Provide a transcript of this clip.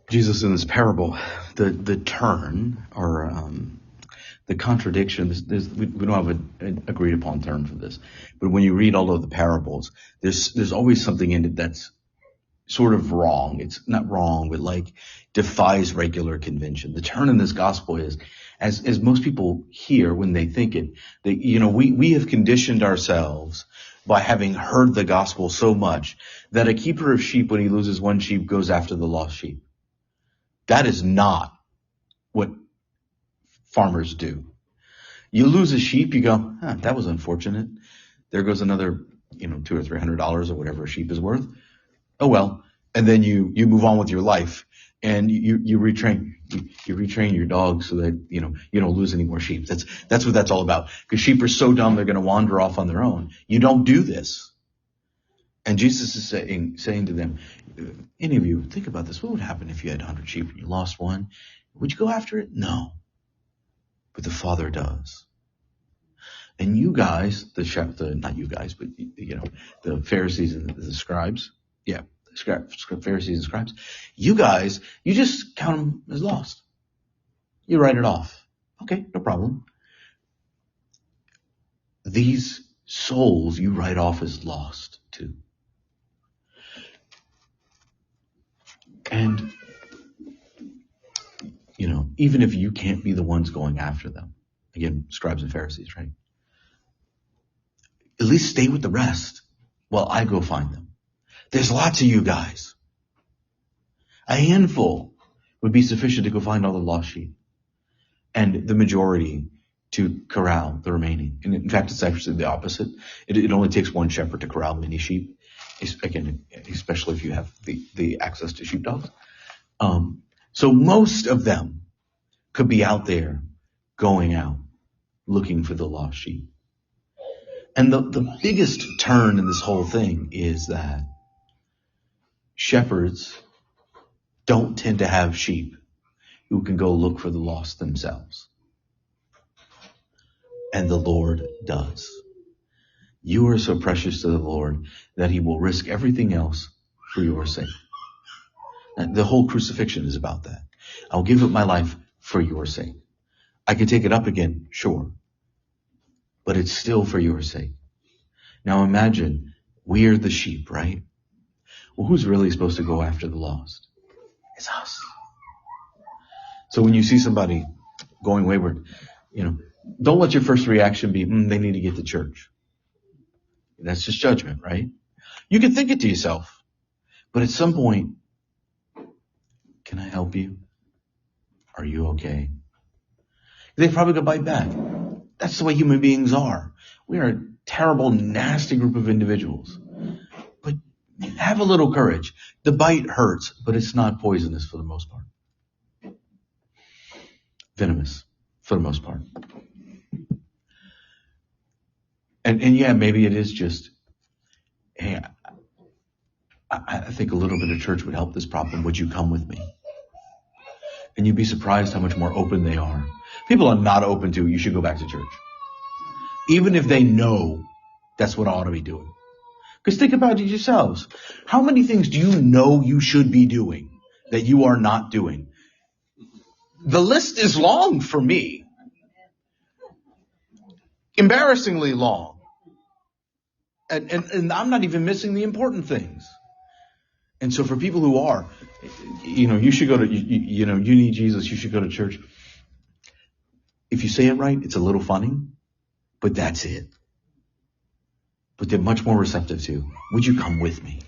Jesus in this parable, the turn or the contradiction, we don't have an agreed upon term for this, but when you read all of the parables, there's always something in it that's sort of wrong. It's not wrong, but like defies regular convention. The turn in this gospel is, as most people hear when they think it, that, we have conditioned ourselves by having heard the gospel so much that a keeper of sheep, when he loses one sheep, goes after the lost sheep. That is not what farmers do. You lose a sheep, you go, that was unfortunate. There goes another, $200 or $300 or whatever a sheep is worth. Oh well. And then you move on with your life, and you retrain your dog so that you don't lose any more sheep. That's what that's all about. Because sheep are so dumb they're going to wander off on their own. You don't do this. And Jesus is saying to them, any of you, think about this. What would happen if you had 100 sheep and you lost one? Would you go after it? No. But the Father does. And you guys, not you guys, but the Pharisees and the scribes, Pharisees and scribes, you guys, you just count them as lost. You write it off. Okay, no problem. These souls you write off as lost too. And, even if you can't be the ones going after them, again, scribes and Pharisees, right? At least stay with the rest while I go find them. There's lots of you guys. A handful would be sufficient to go find all the lost sheep, and the majority to corral the remaining. And in fact, it's actually the opposite. It only takes one shepherd to corral many sheep. Again, especially if you have the access to sheepdogs. So most of them could be out there going out looking for the lost sheep. And the biggest turn in this whole thing is that shepherds don't tend to have sheep who can go look for the lost themselves. And the Lord does. You are so precious to the Lord that he will risk everything else for your sake. And the whole crucifixion is about that. I'll give up my life for your sake. I could take it up again, sure. But it's still for your sake. Now imagine, we're the sheep, right? Well, who's really supposed to go after the lost? It's us. So when you see somebody going wayward, don't let your first reaction be, they need to get to church. That's just judgment, right? You can think it to yourself, but at some point, can I help you? Are you okay? They probably go bite back. That's the way human beings are. We are a terrible, nasty group of individuals. But have a little courage. The bite hurts, but it's not poisonous for the most part. Venomous for the most part. And maybe it is just, hey, I think a little bit of church would help this problem. Would you come with me? And you'd be surprised how much more open they are. People are not open to, you should go back to church. Even if they know that's what I ought to be doing. Because think about it yourselves. How many things do you know you should be doing that you are not doing? The list is long for me. Embarrassingly long. And I'm not even missing the important things. And so for people who are, you should go to, you need Jesus, you should go to church. If you say it right, it's a little funny, but that's it. But they're much more receptive to, would you come with me?